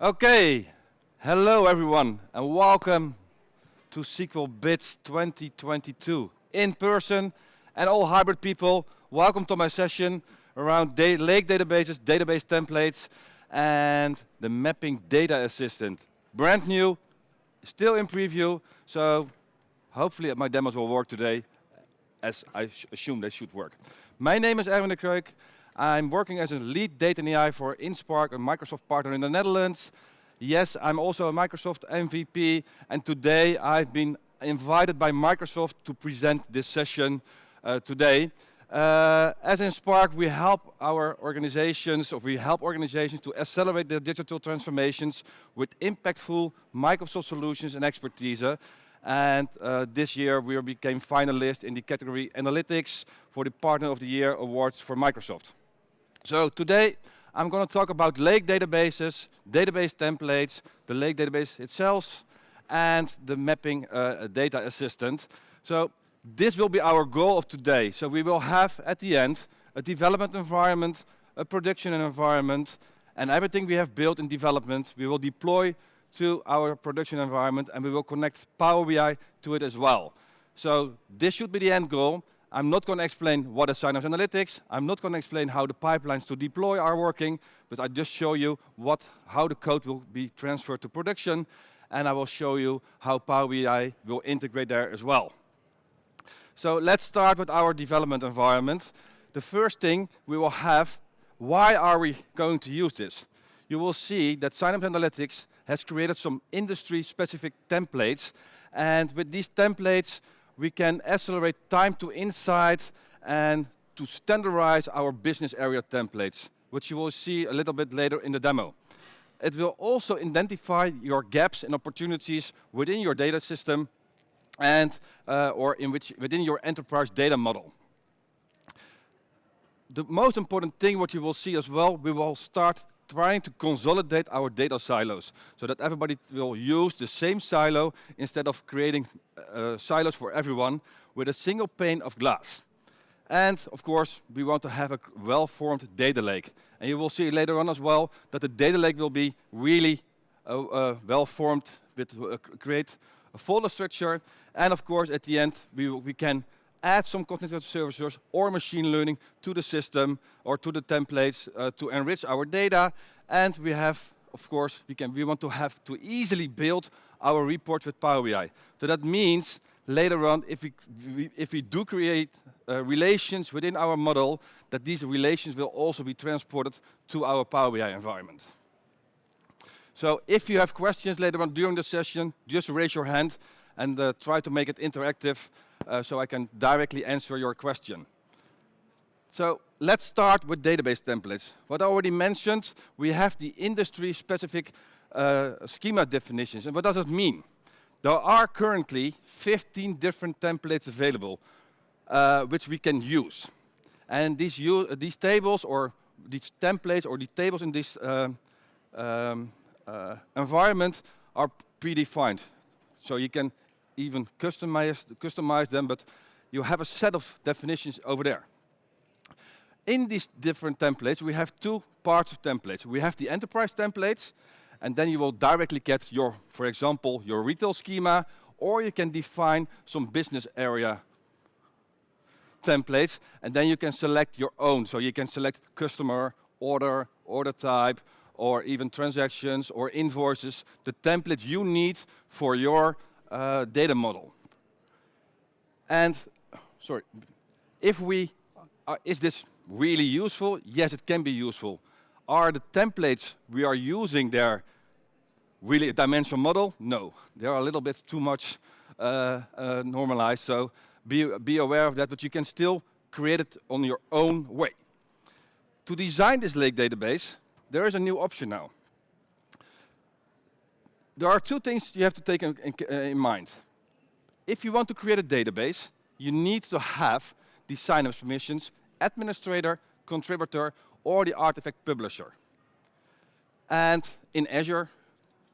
Okay, hello everyone and welcome to SQL Bits 2022. In person and all hybrid people, welcome to my session around lake databases, database templates and the mapping data assistant. Brand new, still in preview, so hopefully my demos will work today as I assume they should work. My name is Erwin Kreuk. I'm working as a lead data and AI for InSpark, a Microsoft partner in the Netherlands. Yes, I'm also a Microsoft MVP, and today I've been invited by Microsoft to present this session today. As InSpark, we help organizations to accelerate their digital transformations with impactful Microsoft solutions and expertise. And this year we became finalists in the category Analytics for the Partner of the Year Awards for Microsoft. So today I'm going to talk about lake databases, database templates, the lake database itself, and the mapping data assistant. So this will be our goal of today. So we will have at the end a development environment, a production environment, and everything we have built in development we will deploy to our production environment, and we will connect Power BI to it as well. So this should be the end goal. I'm not going to explain what is Synapse Analytics. I'm not going to explain how the pipelines to deploy are working, but I just show you how the code will be transferred to production, and I will show you how Power BI will integrate there as well. So let's start with our development environment. The first thing we will have, why are we going to use this? You will see that Synapse Analytics has created some industry-specific templates, and with these templates we can accelerate time to insight and to standardize our business area templates, which you will see a little bit later in the demo. It will also identify your gaps and opportunities within your data system and within your enterprise data model. The most important thing what you will see as well, we will start trying to consolidate our data silos so that everybody will use the same silo instead of creating silos for everyone with a single pane of glass. And of course, we want to have a well-formed data lake. And you will see later on as well that the data lake will be really well-formed, create a folder structure. And of course, at the end, we can add some cognitive services or machine learning to the system or to the templates to enrich our data. And we have, of course, we want to have to easily build our report with Power BI. So that means later on, if we do create relations within our model, that these relations will also be transported to our Power BI environment. So if you have questions later on during the session, just raise your hand and try to make it interactive so I can directly answer your question. So let's start with database templates. What I already mentioned, we have the industry-specific schema definitions. And what does it mean? There are currently 15 different templates available which we can use. And these tables or these templates or the tables in this environment are predefined. So you can even customize them, but you have a set of definitions over there. In these different templates, we have two parts of templates. We have the enterprise templates, and then you will directly get for example, your retail schema, or you can define some business area templates, and then you can select your own. So you can select customer, order type, or even transactions or invoices, the template you need for your data model. And is this really useful? Yes, it can be useful. Are the templates we are using there really a dimensional model? No, they are a little bit too much normalized, so be aware of that, but you can still create it on your own way. To design this lake database, there is a new option now. There are two things you have to take in mind. If you want to create a database, you need to have the Synapse permissions, administrator, contributor, or the artifact publisher. And in Azure,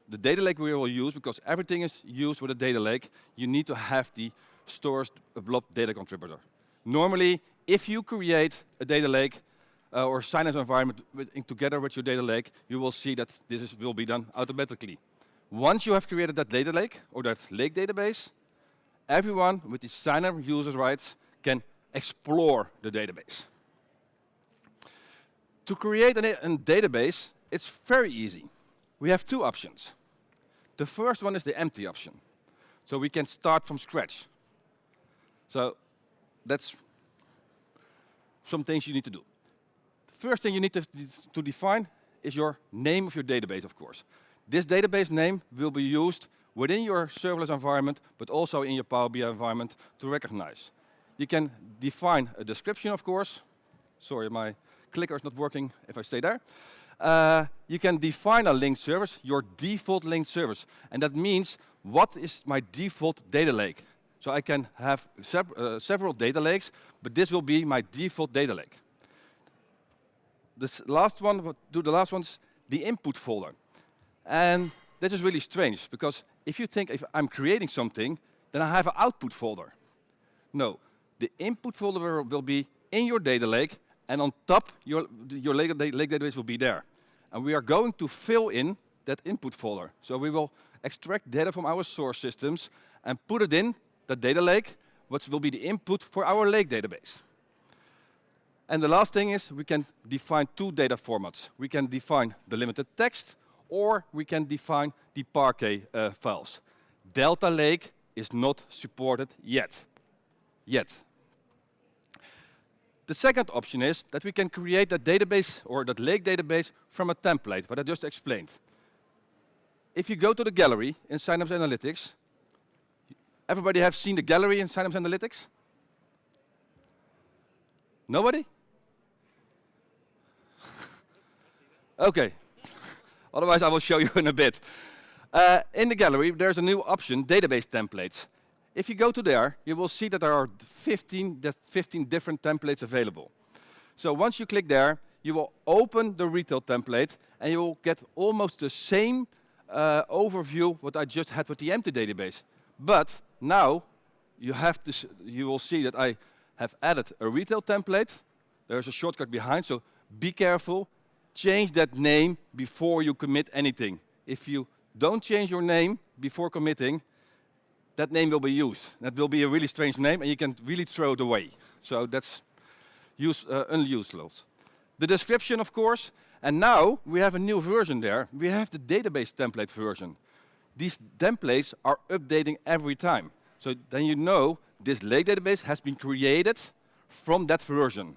the data lake we will use, because everything is used with a data lake, you need to have the stores blob data contributor. Normally, if you create a data lake, or Synapse environment together with your data lake, you will see that will be done automatically. Once you have created that data lake or that lake database, everyone with the Synapse user rights can explore the database. To create a database, it's very easy. We have two options. The first one is the empty option. So we can start from scratch. So that's some things you need to do. The first thing you need to define is your name of your database, of course. This database name will be used within your serverless environment, but also in your Power BI environment to recognize. You can define a description, of course. Sorry, my clicker is not working if I stay there. You can define a linked service, your default linked service. And that means, what is my default data lake? So I can have several data lakes, but this will be my default data lake. This last one, the last one's the input folder. And this is really strange, because if you think if I'm creating something, then I have an output folder. No, the input folder will be in your data lake, and on top, your lake database will be there. And we are going to fill in that input folder. So we will extract data from our source systems and put it in the data lake, which will be the input for our lake database. And the last thing is we can define two data formats. We can define the limited text, or we can define the Parquet files. Delta Lake is not supported yet. The second option is that we can create that database or that lake database from a template, what I just explained. If you go to the gallery in Synapse Analytics, everybody have seen the gallery in Synapse Analytics? Nobody? Okay. Otherwise, I will show you in a bit. In the gallery, there's a new option, database templates. If you go to there, you will see that there are 15 different templates available. So once you click there, you will open the retail template, and you will get almost the same overview what I just had with the empty database. But now you will see that I have added a retail template. There's a shortcut behind, so be careful. Change that name before you commit anything. If you don't change your name before committing, that name will be used. That will be a really strange name, and you can really throw it away. So that's unuseless. The description, of course, and now we have a new version there. We have the database template version. These templates are updating every time. So then you know this lake database has been created from that version.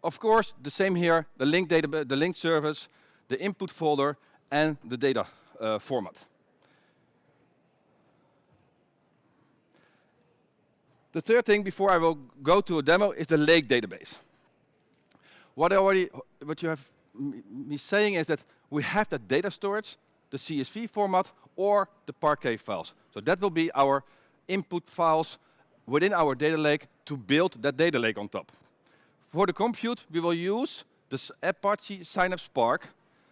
Of course, the same here, the linked service, the input folder, and the data format. The third thing before I will go to a demo is the lake database. What you have me saying is that we have the data storage, the CSV format, or the Parquet files. So that will be our input files within our data lake to build that data lake on top. For the compute, we will use the Apache Synapse Spark.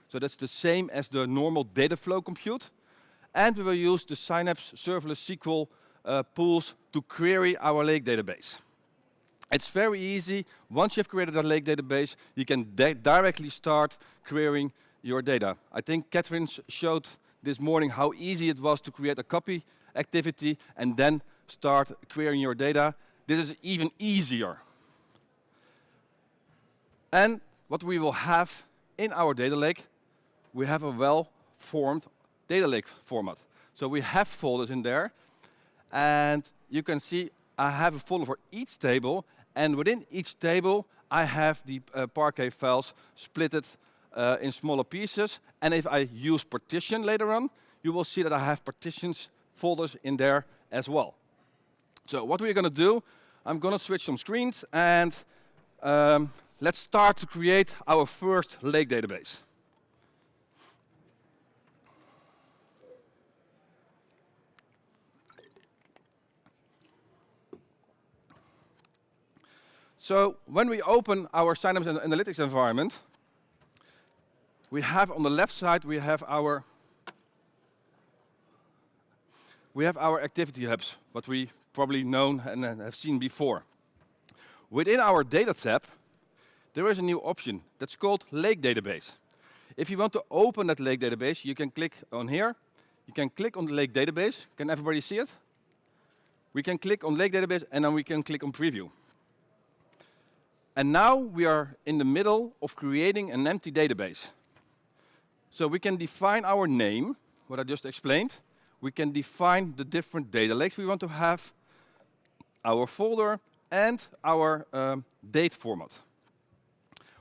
So that's the same as the normal data flow compute. And we will use the Synapse serverless SQL pools to query our lake database. It's very easy. Once you've created a lake database, you can directly start querying your data. I think Catherine showed this morning how easy it was to create a copy activity and then start querying your data. This is even easier. And what we will have in our data lake, we have a well-formed data lake format. So we have folders in there, and you can see I have a folder for each table, and within each table I have the Parquet files splitted in smaller pieces. And if I use partition later on, you will see that I have partitions folders in there as well. So what we're going to do, I'm going to switch some screens, and let's start to create our first lake database. So when we open our Synapse Analytics environment, we have on the left side, we have our activity hubs, what we probably known and have seen before. Within our data tab, there is a new option that's called Lake Database. If you want to open that Lake Database, you can click on here. You can click on the Lake Database. Can everybody see it? We can click on Lake Database, and then we can click on Preview. And now we are in the middle of creating an empty database. So we can define our name, what I just explained. We can define the different data lakes we want to have, our folder, and our date format.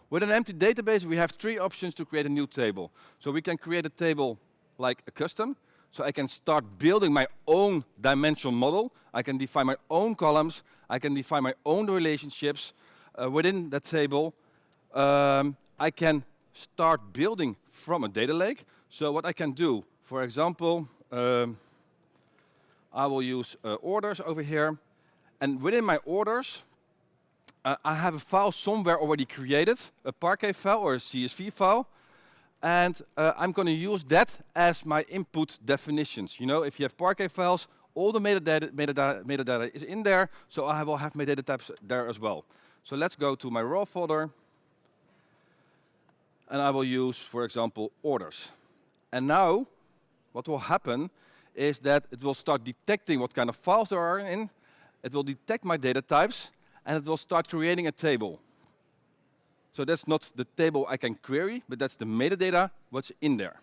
With an empty database, we have 3 options to create a new table. So we can create a table like a custom. So I can start building my own dimensional model. I can define my own columns. I can define my own relationships within that table. I can start building from a data lake. So what I can do, for example, I will use orders over here. And within my orders, I have a file somewhere already created, a Parquet file or a CSV file. And I'm going to use that as my input definitions. You know, if you have Parquet files, all the metadata is in there, so I will have my data types there as well. So let's go to my raw folder, and I will use, for example, orders. And now, what will happen is that it will start detecting what kind of files there are in, it will detect my data types, and it will start creating a table. So that's not the table I can query, but that's the metadata, what's in there.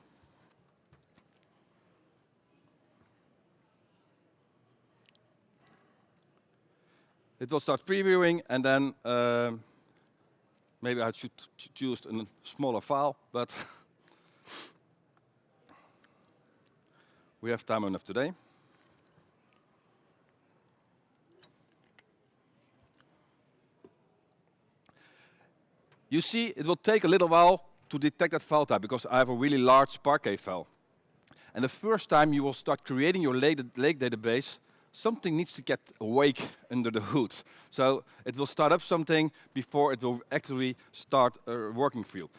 It will start previewing, and then maybe I should choose a smaller file, but we have time enough today. You see, it will take a little while to detect that file type because I have a really large Parquet file. And the first time you will start creating your lake database, something needs to get awake under the hood. So it will start up something before it will actually start working for you.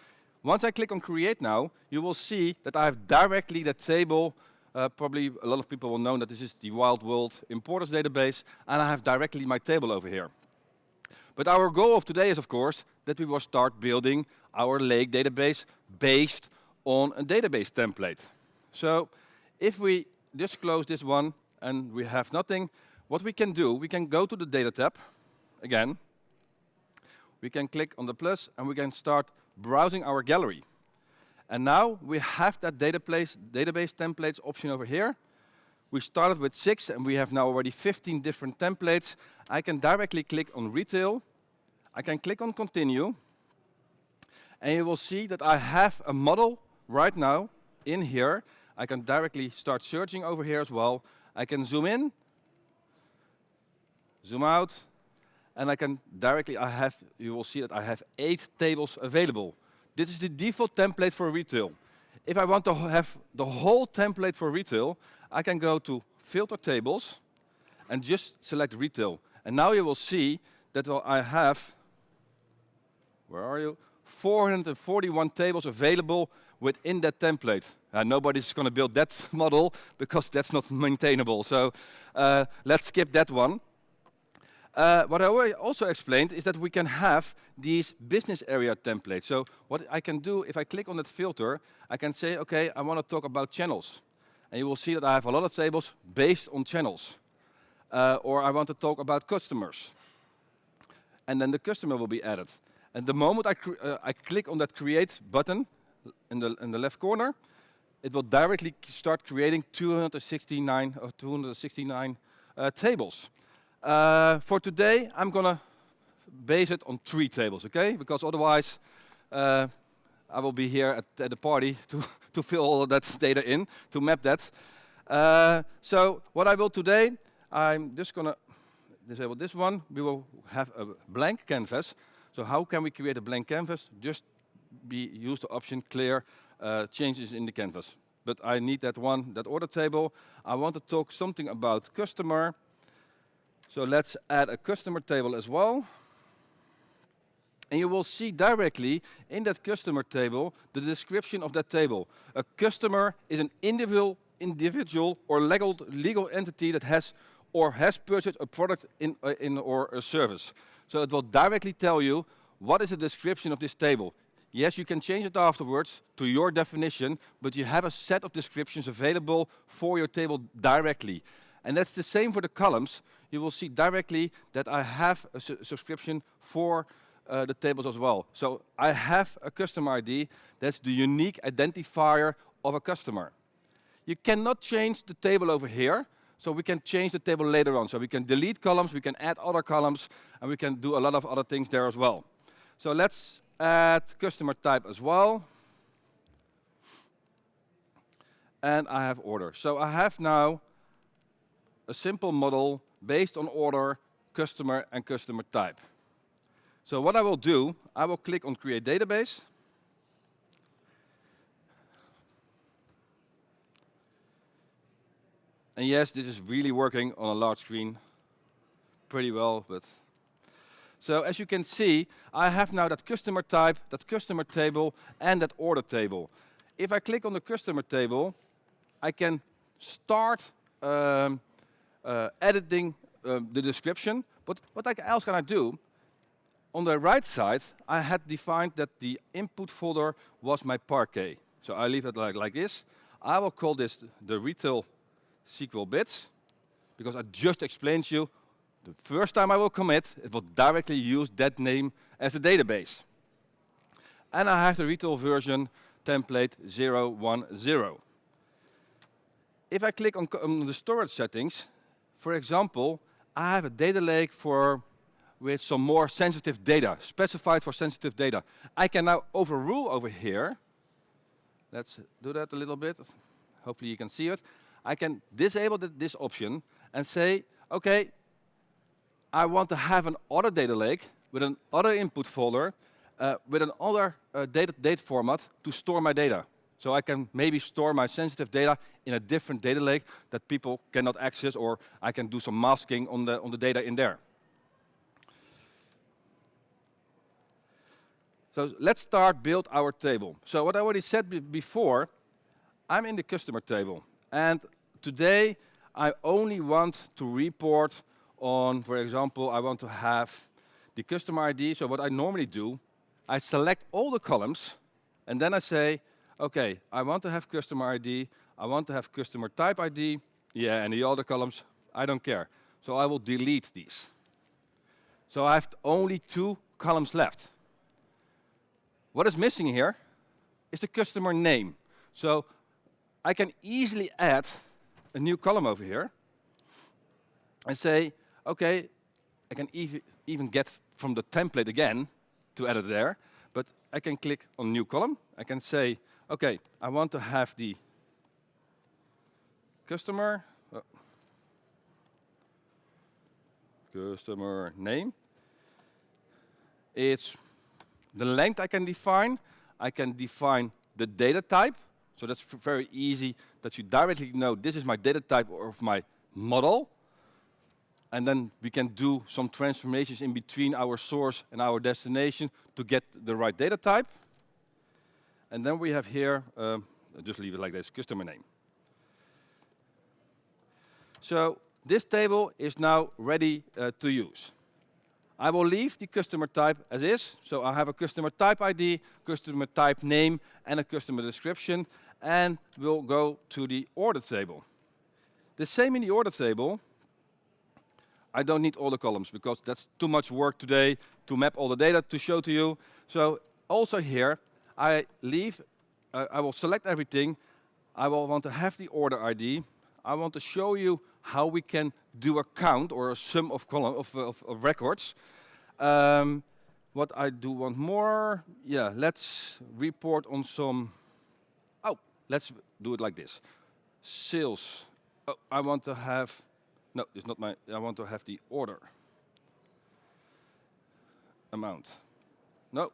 Once I click on Create now, you will see that I have directly that table. Probably a lot of people will know that this is the Wild World Importers database, and I have directly my table over here. But our goal of today is, of course, that we will start building our lake database based on a database template. So if we just close this one and we have nothing, what we can do, we can go to the Data tab again. We can click on the plus and we can start browsing our gallery. And now we have that database templates option over here. We started with 6 and we have now already 15 different templates. I can directly click on Retail. I can click on Continue. And you will see that I have a model right now in here. I can directly start searching over here as well. I can zoom in, zoom out, and I can directly, you will see that I have 8 tables available. This is the default template for retail. If I want to have the whole template for retail, I can go to Filter Tables and just select Retail. And now you will see that I have, where are you? 441 tables available within that template. Nobody's going to build that model because that's not maintainable. So let's skip that one. What I also explained is that we can have these business area templates. So what I can do, if I click on that filter, I can say, okay, I want to talk about channels. And you will see that I have a lot of tables based on channels. Or I want to talk about customers. And then the customer will be added. And the moment I click on that Create button in the left corner, it will directly start creating 269 tables. For today, I'm going to base it on 3 tables, okay? Because otherwise, I will be here at the party to fill all of that data in, to map that. So what I will today, I'm just going to disable this one. We will have a blank canvas. So how can we create a blank canvas? Just use the option clear changes in the canvas. But I need that order table. I want to talk something about customer. So let's add a customer table as well. And you will see directly in that customer table the description of that table. A customer is an individual or legal entity that has purchased a product or a service. So it will directly tell you what is the description of this table? Yes, you can change it afterwards to your definition, but you have a set of descriptions available for your table directly. And that's the same for the columns. You will see directly that I have a subscription for the tables as well. So I have a customer ID. That's the unique identifier of a customer. You cannot change the table over here, so we can change the table later on. So we can delete columns, we can add other columns, and we can do a lot of other things there as well. So let's add customer type as well. And I have order. So I have now a simple model based on order, customer, and customer type. So what I will do, I will click on Create Database. And yes, this is really working on a large screen pretty well, but so as you can see, I have now that customer type, that customer table, and that order table. If I click on the customer table, I can start editing the description, but what else can I do? On the right side, I had defined that the input folder was my parquet. So I leave it like this. I will call this the retail SQL bits, because I just explained to you, the first time I will commit, it will directly use that name as a database. And I have the retail version template 010. If I click on the storage settings, for example, I have a data lake with some more sensitive data, specified for sensitive data. I can now overrule over here. Let's do that a little bit. Hopefully you can see it. I can disable this option and say, okay, I want to have an other data lake with an other input folder, with an other date format to store my data. So I can maybe store my sensitive data in a different data lake that people cannot access, or I can do some masking on the data in there. So let's start build our table. So what I already said before, I'm in the customer table. And today, I only want to report on, for example, I want to have the customer ID. So what I normally do, I select all the columns, and then I say, okay, I want to have customer ID, I want to have customer type ID, yeah, and the other columns, I don't care. So I will delete these. So I have only 2 columns left. What is missing here is the customer name. So I can easily add a new column over here and say, okay, I can even get from the template again to add it there, but I can click on new column. I can say, okay, I want to have the customer name. It's the length I can define. I can define the data type. So that's very easy that you directly know this is my data type of my model. And then we can do some transformations in between our source and our destination to get the right data type. And then we have here, just leave it like this, customer name. So this table is now ready to use. I will leave the customer type as is. So I have a customer type ID, customer type name, and a customer description. And we'll go to the order table. The same in the order table. I don't need all the columns because that's too much work today to map all the data to show to you. So also here, I will select everything. I will want to have the order ID. I want to show you how we can do a count or a sum of records. What I do want more, yeah, let's report on some, let's do it like this. Sales, I want to have, no, it's not my, I want to have the order amount. No.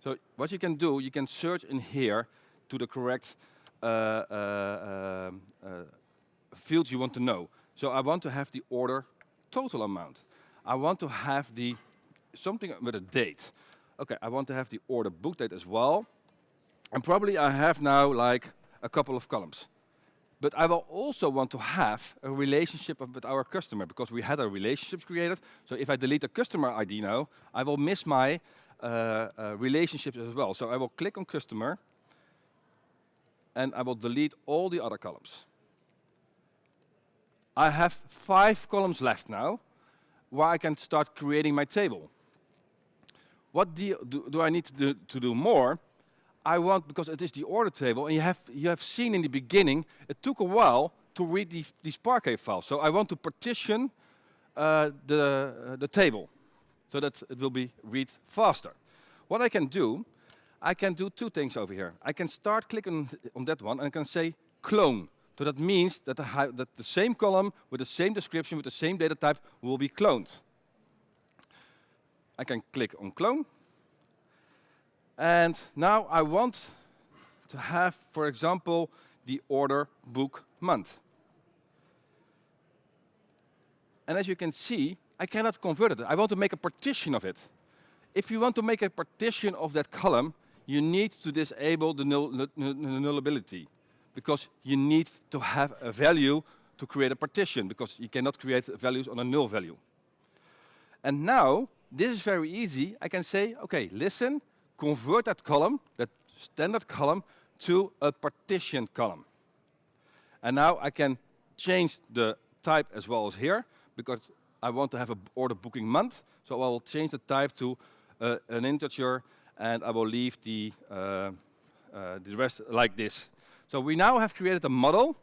So what you can do, you can search in here to the correct field you want to know. So I want to have the order total amount. I want to have the something with a date. Okay, I want to have the order book date as well. And probably I have now like a couple of columns. But I will also want to have a relationship with our customer because we had a relationship created. So if I delete the customer ID now, I will miss my relationships as well. So I will click on customer and I will delete all the other columns. I have 5 columns left now where I can start creating my table. What do I need to do more? I want, because it is the order table, and you have seen in the beginning, it took a while to read these Parquet files. So I want to partition the table so that it will be read faster. What I can do 2 things over here. I can start clicking on that one and I can say clone. So that means that the same column with the same description, with the same data type will be cloned. I can click on clone. And now I want to have, for example, the order book month. And as you can see, I cannot convert it. I want to make a partition of it. If you want to make a partition of that column, you need to disable the nullability, because you need to have a value to create a partition, because you cannot create values on a null value. And now, this is very easy. I can say, okay, listen, convert that column, that standard column, to a partition column. And now I can change the type as well as here, because I want to have an order booking month. So I will change the type to an integer, and I will leave the rest like this. So we now have created a model.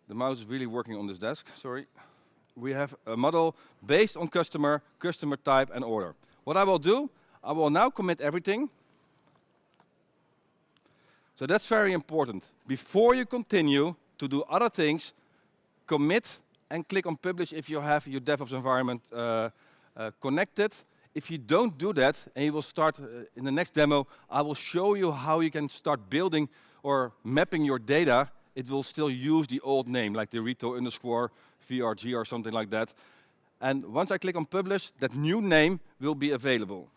The mouse is really working on this desk, sorry. We have a model based on customer, customer type, and order. What I will do, I will now commit everything. So that's very important. Before you continue to do other things, commit and click on publish if you have your DevOps environment connected. If you don't do that, and you will start in the next demo, I will show you how you can start building or mapping your data. It will still use the old name, like the Rito_VRG or something like that. And once I click on publish, that new name will be available.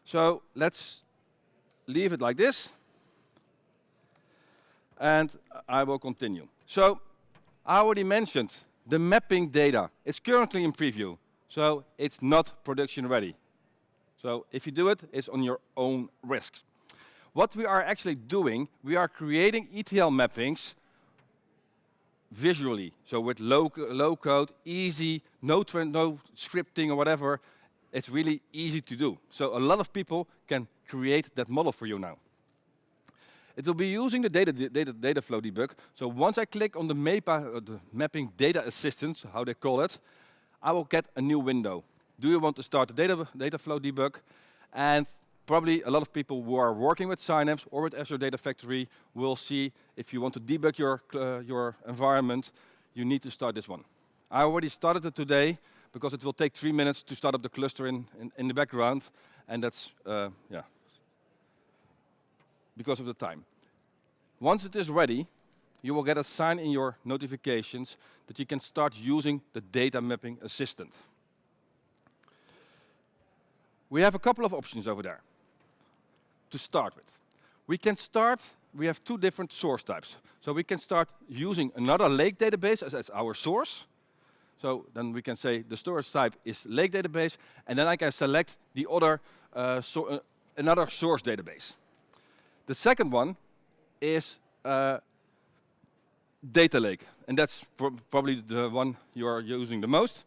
So let's leave it like this. And I will continue. So I already mentioned the mapping data. It's currently in preview, so it's not production ready. So if you do it, it's on your own risk. What we are actually doing, we are creating ETL mappings visually. So with low code, easy, no scripting or whatever. It's really easy to do. So a lot of people can create that model for you now. It will be using the data flow debug. So once I click on the mapping data assistant, how they call it, I will get a new window. Do you want to start the data flow debug? And probably a lot of people who are working with Synapse or with Azure Data Factory will see if you want to debug your environment, you need to start this one. I already started it today because it will take 3 minutes to start up the cluster in the background, and that's because of the time. Once it is ready, you will get a sign in your notifications that you can start using the data mapping assistant. We have a couple of options over there to start with. We have 2 different source types. So we can start using another lake database as our source. So then we can say the storage type is lake database, and then I can select the other another source database. The second one is data lake, and that's probably the one you are using the most.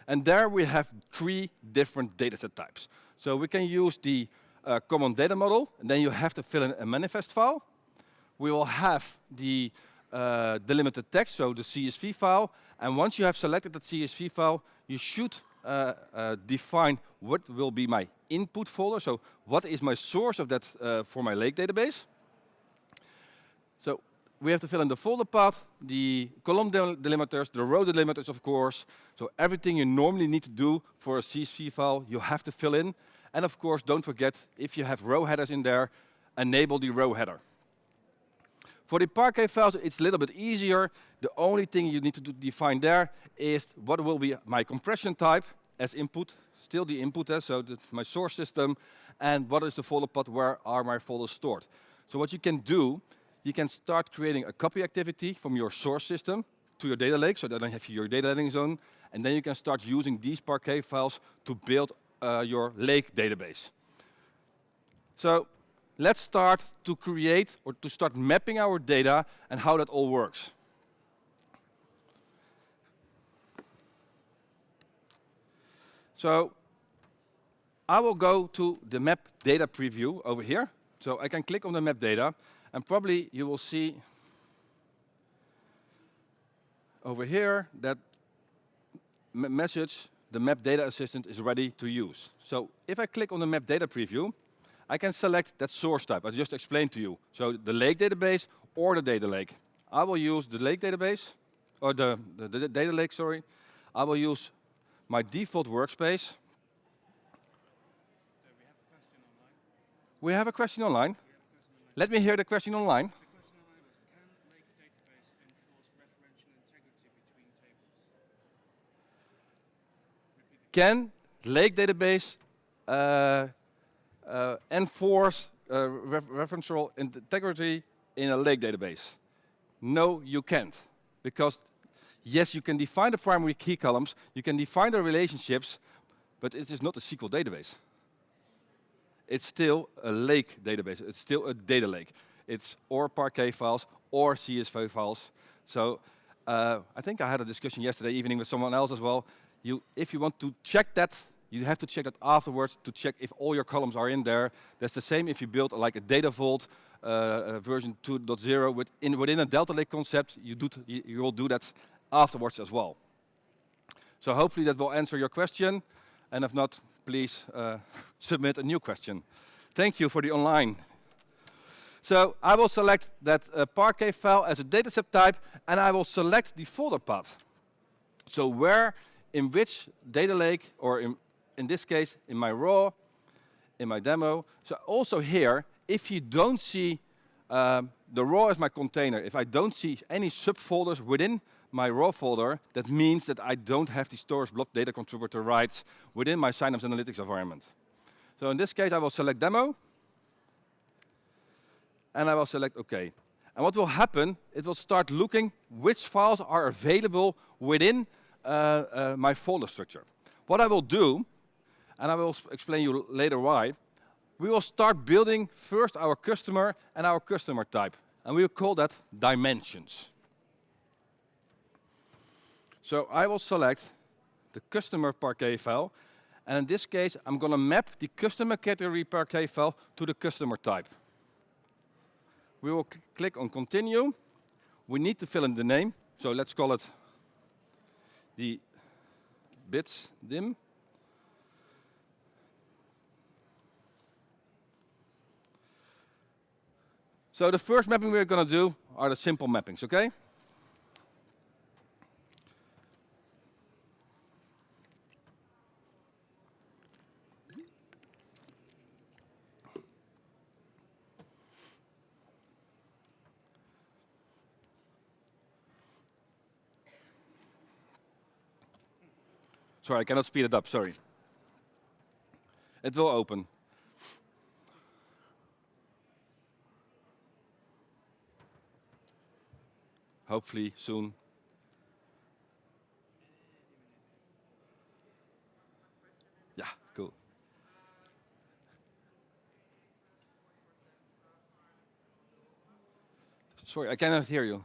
And there we have 3 different dataset types. So we can use the common data model, and then you have to fill in a manifest file. We will have the delimited text, so the CSV file. And once you have selected that CSV file, you should define what will be my input folder. So what is my source of that for my lake database? So we have to fill in the folder path, the column delimiters, the row delimiters, of course. So everything you normally need to do for a CSV file, you have to fill in. And of course, don't forget, if you have row headers in there, enable the row header. For the Parquet files, it's a little bit easier. The only thing you need to define there is what will be my compression type as input. still the input, so my source system, and what is the folder path, where are my folders stored. So what you can do, you can start creating a copy activity from your source system to your data lake, so then I have your data lake zone, and then you can start using these Parquet files to build your lake database. So let's start to create or to start mapping our data and how that all works. So I will go to the map data preview over here. So I can click on the map data, and probably you will see over here that message, the map data assistant is ready to use. So if I click on the map data preview, I can select that source type I just explained to you. So the lake database or the data lake. I will use the lake database, or the data lake, sorry. I will use my default workspace. We have a question online. Let me hear the question online. Can lake database enforce referential integrity in a lake database? No, you can't. Because yes, you can define the primary key columns, you can define the relationships, but it is not a SQL database. It's still a lake database. It's still a data lake. It's or Parquet files or CSV files. So I think I had a discussion yesterday evening with someone else as well. If you want to check that, you have to check that afterwards to check if all your columns are in there. That's the same if you build like a data vault version 2.0 within a Delta Lake concept. You will do that afterwards as well. So hopefully that will answer your question. And if not, please submit a new question. Thank you for the online. So I will select that Parquet file as a dataset type, and I will select the folder path. So where, in which data lake, or in this case, in my raw, in my demo. So also here, if you don't see the raw as my container, if I don't see any subfolders within my raw folder, that means that I don't have the storage block data contributor rights within my Synapse Analytics environment. So in this case, I will select demo, and I will select OK. And what will happen, it will start looking which files are available within my folder structure. What I will do, and I will explain you later why, we will start building first our customer and our customer type. And we will call that dimensions. So I will select the customer Parquet file. And in this case, I'm going to map the customer category Parquet file to the customer type. We will click on continue. We need to fill in the name. So let's call it the bits dim. So the first mapping we're going to do are the simple mappings, okay? Sorry, I cannot speed it up, sorry. It will open. Hopefully soon. Yeah, cool. Sorry, I cannot hear you.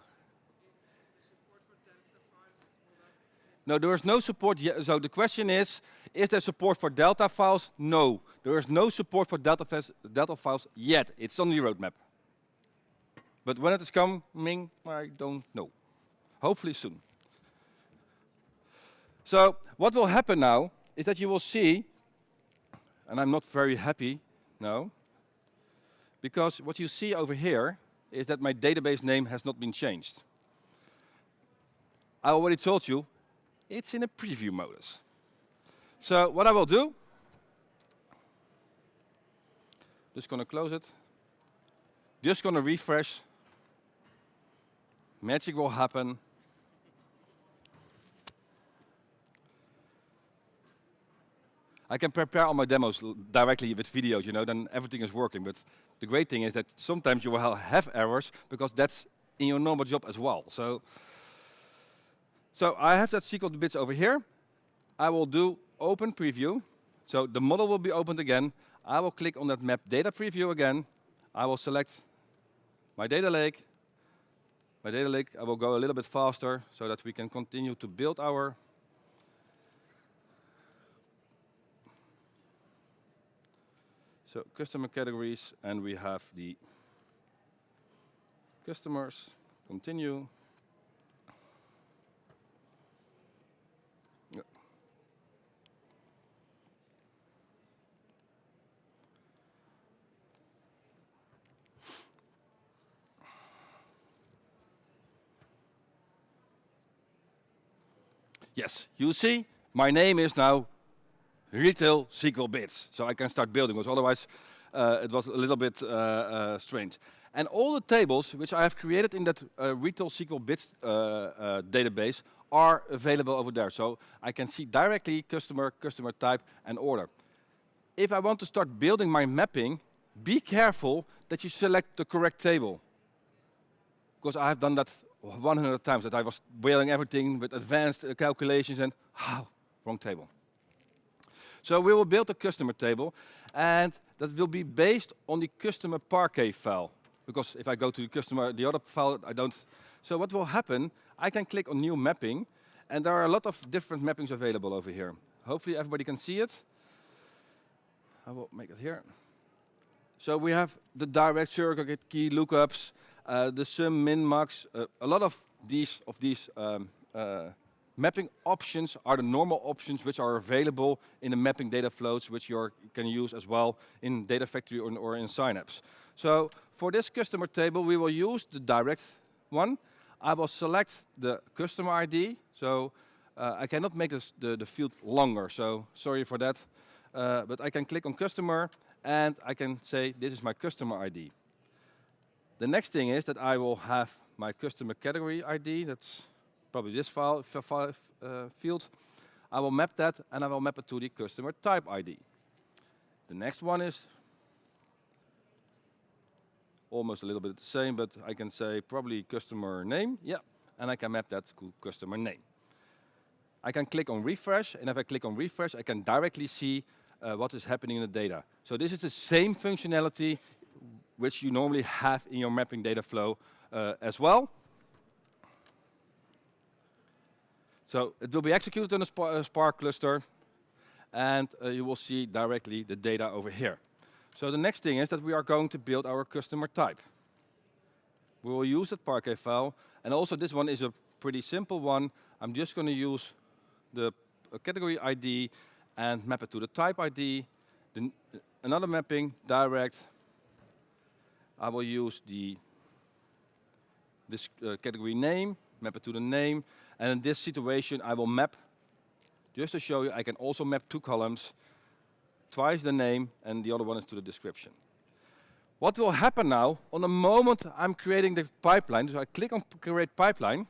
No, there is no support yet. So the question is there support for Delta files? No, there is no support for Delta files yet. It's on the roadmap. But when it is coming, I don't know. Hopefully soon. So what will happen now is that you will see, and I'm not very happy now, because what you see over here is that my database name has not been changed. I already told you, it's in a preview modus. So what I will do, just going to close it, just going to refresh, magic will happen. I can prepare all my demos directly with videos, you know, then everything is working. But the great thing is that sometimes you will have errors because that's in your normal job as well. So I have that SQL bits over here. I will do open preview. So the model will be opened again. I will click on that map data preview again. I will select my data lake. My data lake, I will go a little bit faster so that we can continue to build our customer categories, and we have the customers. Continue. Yeah. Yes, you see, my name is now Retail SQL Bits, so I can start building, because otherwise it was a little bit strange. And all the tables which I have created in that Retail SQL Bits database are available over there. So I can see directly customer, customer type, and order. If I want to start building my mapping, be careful that you select the correct table, because I have done that 100 times, that I was building everything with advanced calculations and, wrong table. So we will build a customer table, and that will be based on the customer parquet file. Because if I go to the customer, the other file, I don't. So what will happen, I can click on new mapping, and there are a lot of different mappings available over here. Hopefully everybody can see it. I will make it here. So we have the direct surrogate key lookups, the sum, min, max. A lot of these mapping options are the normal options which are available in the mapping data flows, which you can use as well in Data Factory or in Synapse. So for this customer table, we will use the direct one. I will select the customer ID. So I cannot make the field longer, so sorry for that. But I can click on customer, and I can say, this is my customer ID. The next thing is that I will have my customer category ID. That's probably this field. I will map that, and I will map it to the customer type ID. The next one is almost a little bit the same, but I can say probably customer name, yeah, and I can map that to customer name. I can click on refresh, and if I click on refresh, I can directly see what is happening in the data. So this is the same functionality which you normally have in your mapping data flow as well. So it will be executed on a Spark cluster, and you will see directly the data over here. So the next thing is that we are going to build our customer type. We will use that Parquet file, and also this one is a pretty simple one. I'm just going to use the category ID and map it to the type ID. Another mapping, direct. I will use this category name, map it to the name, and in this situation I will map, just to show you, I can also map two columns, twice the name, and the other one is to the description. What will happen now, on the moment I'm creating the pipeline, so I click on create pipeline,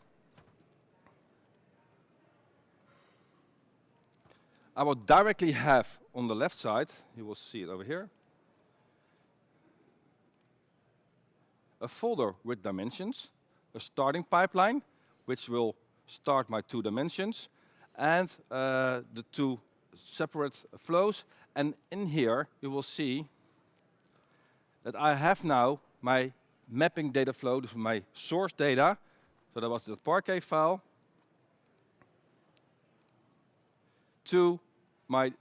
I will directly have on the left side, you will see it over here, a folder with dimensions, a starting pipeline, which will start my 2 dimensions, and the 2 separate flows. And in here, you will see that I have now my mapping data flow, this is my source data. So that was the Parquet file, to my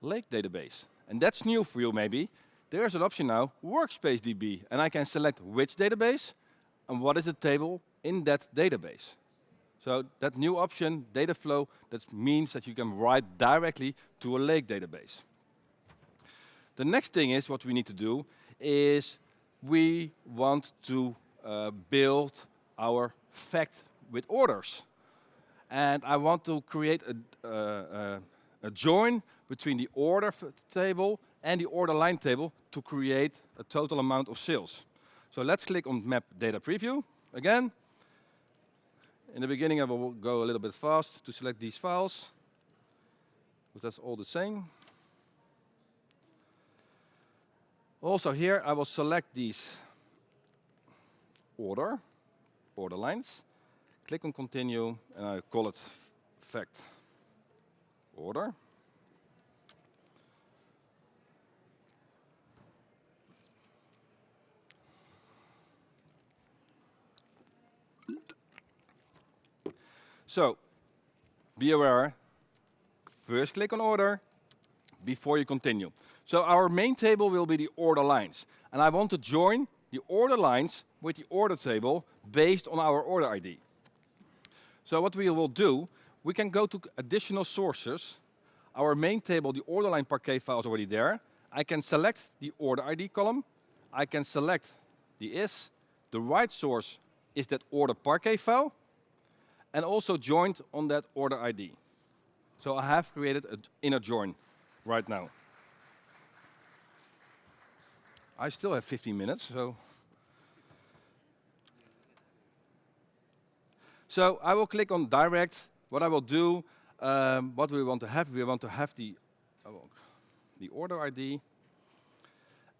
lake database. And that's new for you, maybe. There's an option now, Workspace DB, and I can select which database and what is the table in that database. So that new option, data flow, that means that you can write directly to a lake database. The next thing is what we need to do is we want to build our fact with orders. And I want to create a join between the order table and the order line table to create a total amount of sales. So let's click on Map Data Preview again. In the beginning, I will go a little bit fast to select these files. because that's all the same. Also here, I will select these order lines, click on continue, and I call it fact order. So, be aware, first click on order before you continue. So our main table will be the order lines. And I want to join the order lines with the order table based on our order ID. So what we will do, we can go to additional sources. Our main table, the order line parquet file is already there. I can select the order ID column. I can select the is. The right source is that order parquet file, and also joined on that order ID. So I have created an inner join right now. I still have 15 minutes, so I will click on direct. What I will do, what we want to have the order ID.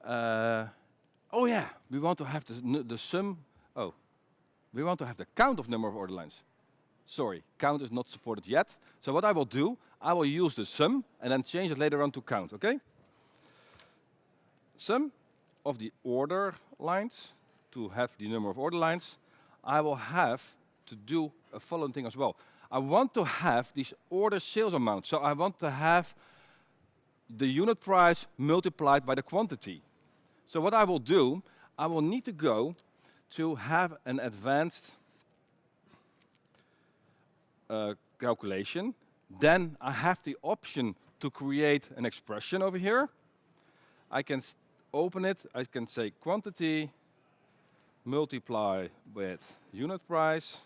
Oh yeah, we want to have the sum. Oh, we want to have the count of number of order lines. Sorry, count is not supported yet. So what I will do, I will use the sum and then change it later on to count, okay? Sum of the order lines, to have the number of order lines. I will have to do a following thing as well. I want to have this order sales amount. So I want to have the unit price multiplied by the quantity. So what I will do, I will need to go to have an advanced calculation. Then I have the option to create an expression over here. I can open it. I can say quantity multiply with unit price.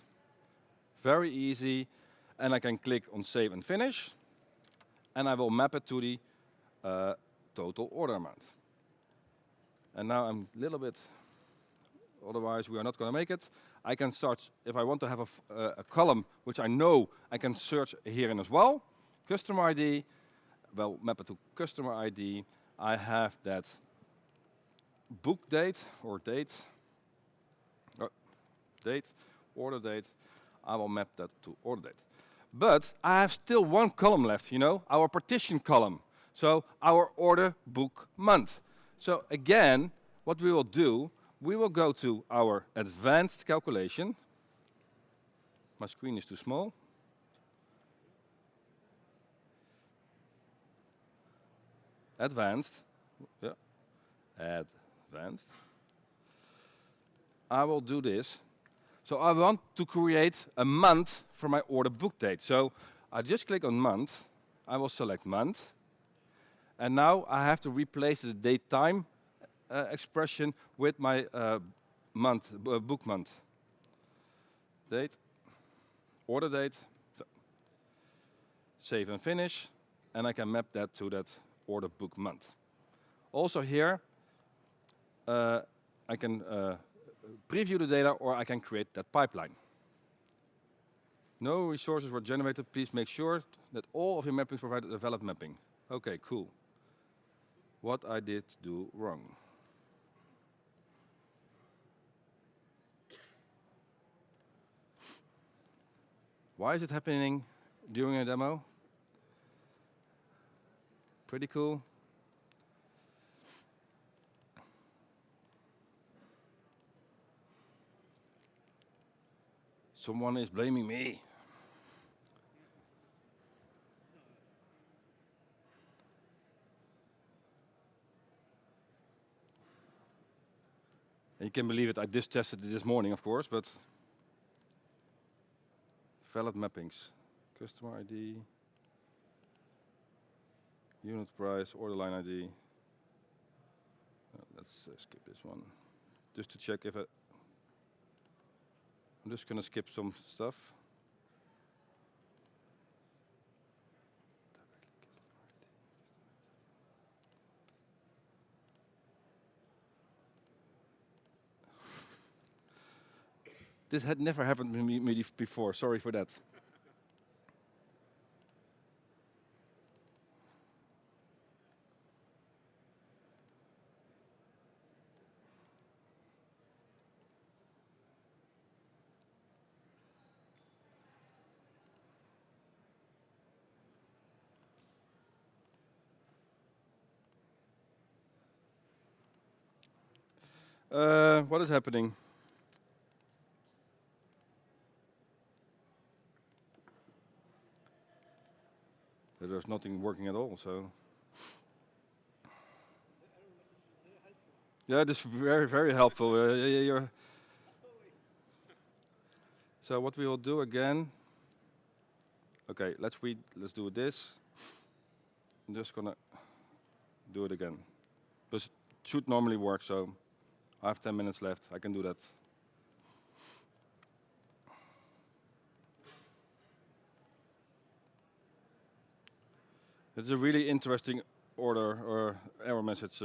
Very easy. And I can click on save and finish. And I will map it to the total order amount. And now I'm a little bit, otherwise we are not going to make it. I can start, if I want to have a column which I know, I can search here in as well. Customer ID, well, map it to customer ID. I have that book date or date, order date. I will map that to order date. But I have still one column left, you know, our partition column. So our order book month. So again, what we will do, we will go to our advanced calculation. My screen is too small. Advanced. Yeah. Advanced. I will do this. So I want to create a month for my order book date. So I just click on month. I will select month. And now I have to replace the date time expression with my month, book month. Date, order date, so save and finish, and I can map that to that order book month. Also here, I can preview the data or I can create that pipeline. No resources were generated. Please make sure that all of your mappings provided a valid mapping. Okay, cool. What I did do wrong. Why is it happening during a demo? Pretty cool. Someone is blaming me. And you can believe it, I just tested it this morning, of course, but valid mappings, customer ID, unit price, order line ID. Let's skip this one, just to check if I'm just going to skip some stuff. This had never happened to me before. Sorry for that. What is happening? There's nothing working at all, so. Yeah, this is very, very helpful. So what we will do again. Okay, let's do this. I'm just gonna do it again. This should normally work, so I have 10 minutes left. I can do that. It's a really interesting order or error message.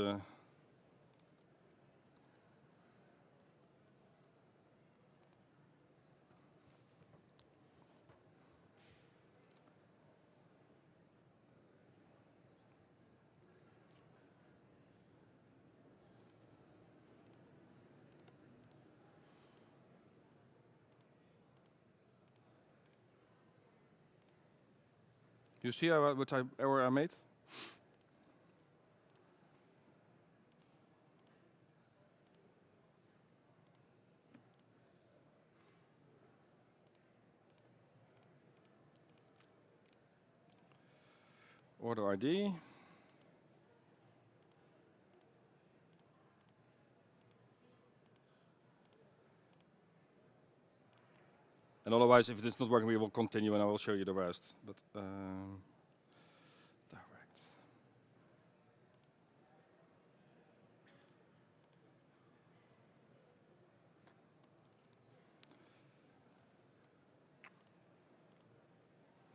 You see what type error I made? Order ID. And otherwise, if it's not working, we will continue and I will show you the rest. But direct.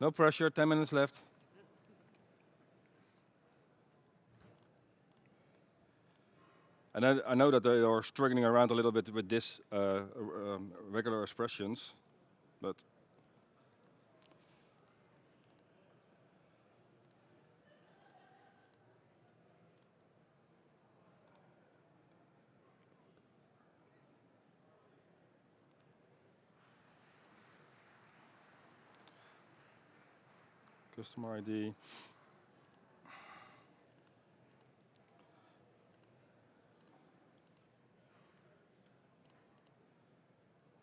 No pressure, 10 minutes left. And I know that they are struggling around a little bit with this regular expressions, but customer ID.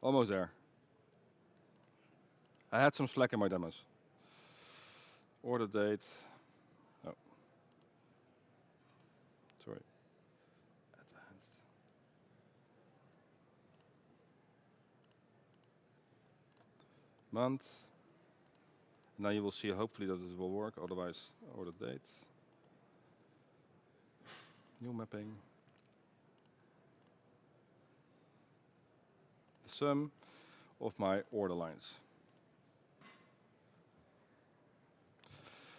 Almost there. I had some slack in my demos. Order date. Oh. Sorry. Advanced. Month. Now you will see hopefully that it will work, otherwise order date. New mapping. The sum of my order lines.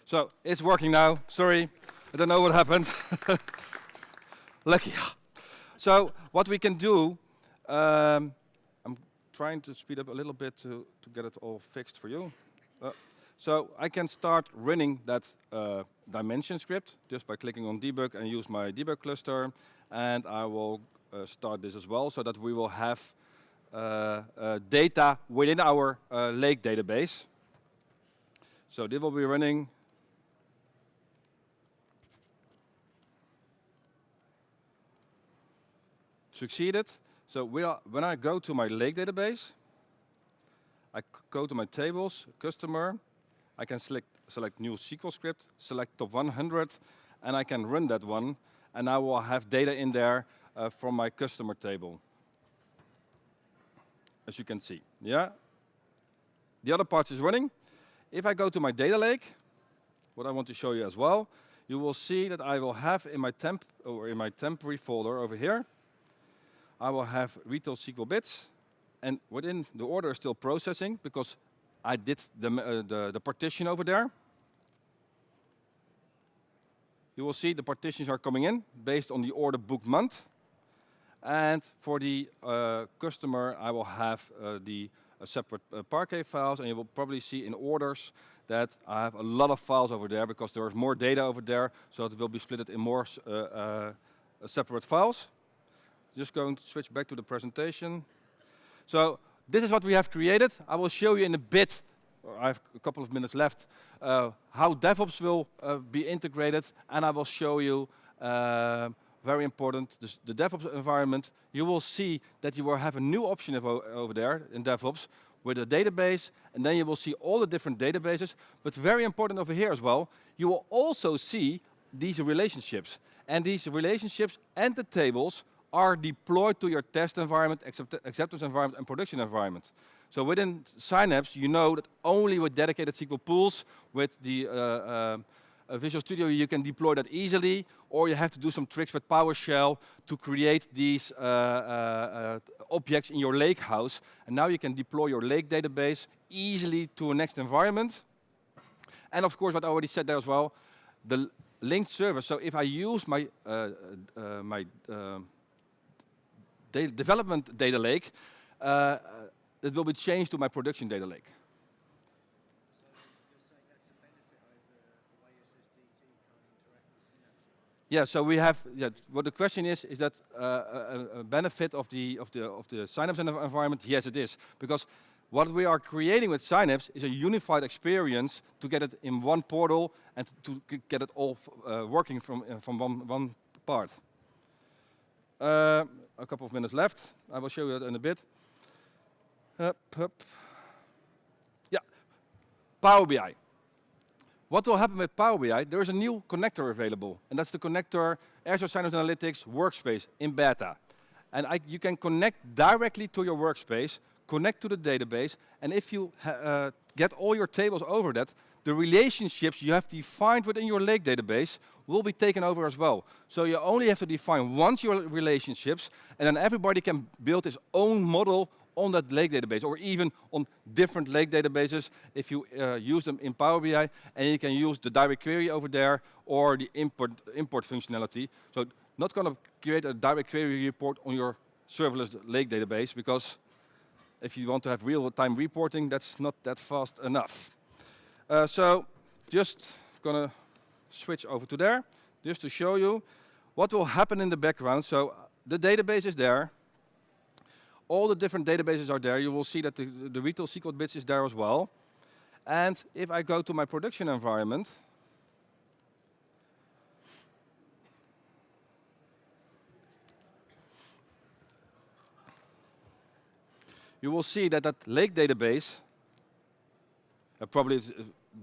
So it's working now. Sorry, I don't know what happened. Lucky. So what we can do, I'm trying to speed up a little bit to get it all fixed for you. So I can start running that dimension script just by clicking on debug and use my debug cluster. And I will start this as well so that we will have data within our lake database. So this will be running. Succeeded. So when I go to my lake database, I go to my tables, customer, I can select new SQL script, select top 100, and I can run that one, and I will have data in there from my customer table, as you can see. Yeah. The other part is running. If I go to my data lake, what I want to show you as well, you will see that I will have in my temp or in my temporary folder over here, I will have retail SQL bits, and within the order is still processing because I did the partition over there. You will see the partitions are coming in based on the order booked month. And for the customer, I will have the separate Parquet files, and you will probably see in orders that I have a lot of files over there because there is more data over there, so it will be split in more separate files. Just going to switch back to the presentation. So this is what we have created. I will show you in a bit, I have a couple of minutes left, how DevOps will be integrated, and I will show you very important, the DevOps environment, you will see that you will have a new option over there in DevOps with a database, and then you will see all the different databases. But very important over here as well, you will also see these relationships. And these relationships and the tables are deployed to your test environment, acceptance environment, and production environment. So within Synapse, you know that only with dedicated SQL pools, with the Visual Studio, you can deploy that easily, or you have to do some tricks with PowerShell to create these objects in your lake house. And now you can deploy your lake database easily to a next environment. And of course, what I already said there as well, the linked server. So if I use my development data lake, it will be changed to my production data lake. Yeah, so we have. Yeah, what the question is that a benefit of the Synapse environment? Yes, it is, because what we are creating with Synapse is a unified experience to get it in one portal and to get it all working from one part. A couple of minutes left. I will show you that in a bit. Yeah, Power BI. What will happen with Power BI? There is a new connector available, and that's the connector Azure Synapse Analytics Workspace in beta. And you can connect directly to your workspace, connect to the database, and if you get all your tables over that, the relationships you have defined within your lake database will be taken over as well. So you only have to define once your relationships, and then everybody can build his own model on that lake database, or even on different lake databases if you use them in Power BI, and you can use the direct query over there or the import functionality. So not going to create a direct query report on your serverless lake database, because if you want to have real-time reporting, that's not that fast enough. So just going to switch over to there, just to show you what will happen in the background. So the database is there. All the different databases are there. You will see that the retail SQL bits is there as well. And if I go to my production environment, you will see that lake database, probably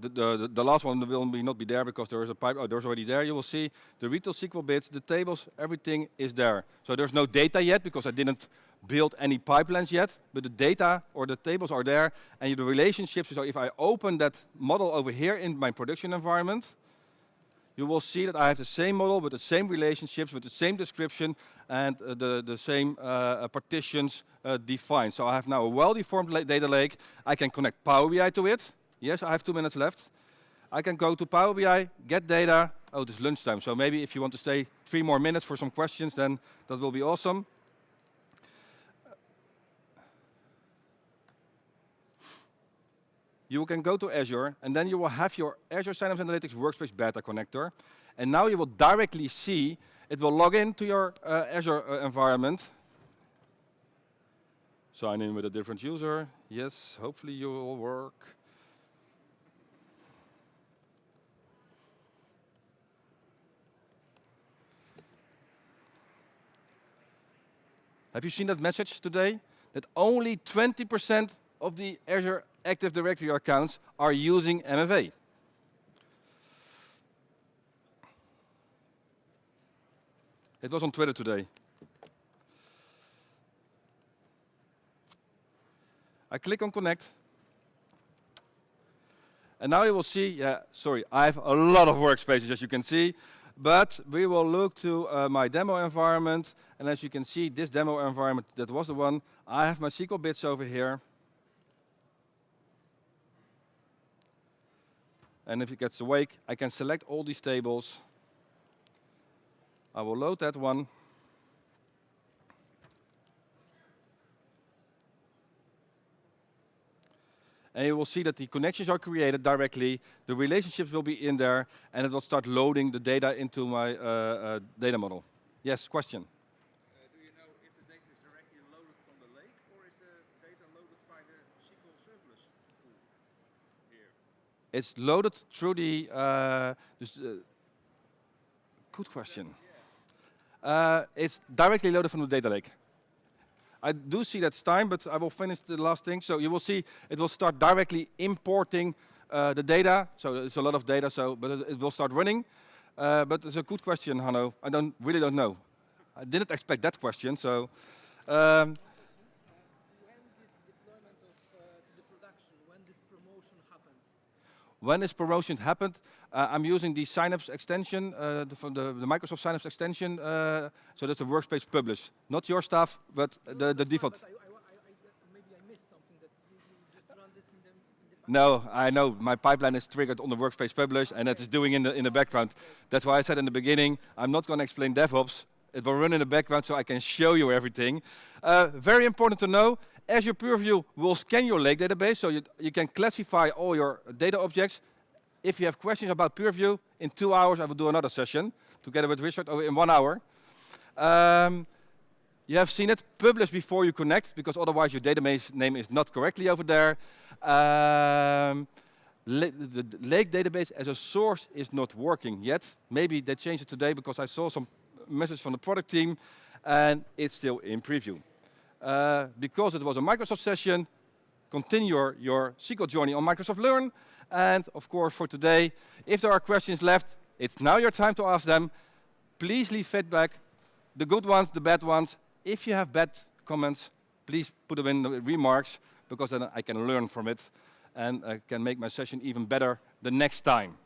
the last one will not be there because there is a pipe. Oh, there's already there. You will see the retail SQL bits, the tables, everything is there. So there's no data yet because I didn't build any pipelines yet, but the data or the tables are there, and the relationships. So if I open that model over here in my production environment, you will see that I have the same model with the same relationships, with the same description, and the same partitions defined. So I have now a well-deformed data lake. I can connect Power BI to it. Yes, I have 2 minutes left. I can go to Power BI, get data. Oh, it's lunchtime, so maybe if you want to stay 3 more minutes for some questions, then that will be awesome. You can go to Azure, and then you will have your Azure Synapse Analytics Workspace Beta connector. And now you will directly see, it will log into your Azure environment. Sign in with a different user. Yes, hopefully you will work. Have you seen that message today? That only 20% of the Azure Active Directory accounts are using MFA. It was on Twitter today. I click on connect. And now you will see, yeah, sorry, I have a lot of workspaces, as you can see. But we will look to my demo environment. And as you can see, this demo environment, that was the one. I have my SQL bits over here. And if it gets awake, I can select all these tables. I will load that one. And you will see that the connections are created directly, the relationships will be in there, and it will start loading the data into my data model. Yes, question? Do you know if the data is directly loaded from the lake, or is the data loaded by the SQL serverless pool here? It's loaded through the... good question. It's directly loaded from the data lake. I do see that's time, but I will finish the last thing. So you will see it will start directly importing the data. So it's a lot of data, but it will start running. But it's a good question, Hanno. I really don't know. I didn't expect that question. So When this deployment to the production, when this promotion happened? when this promotion happened, I'm using the Synapse extension, from the Microsoft Synapse extension. So that's the workspace publish. Not your stuff, but the default. But maybe I missed something that you just run this in the No, I know my pipeline is triggered on the workspace publish, and that is doing in the background. That's why I said in the beginning, I'm not going to explain DevOps. It will run in the background so I can show you everything. Very important to know, Azure Purview will scan your lake database, so you can classify all your data objects. If you have questions about Purview, in 2 hours I will do another session together with Richard, or in 1 hour. You have seen it, publish before you connect, because otherwise your database name is not correctly over there. The lake database as a source is not working yet. Maybe they changed it today because I saw some message from the product team, and it's still in preview. Because it was a Microsoft session, continue your SQL journey on Microsoft Learn. And of course, for today, if there are questions left, it's now your time to ask them. Please leave feedback, the good ones, the bad ones. If you have bad comments, please put them in the remarks, because then I can learn from it and can make my session even better the next time.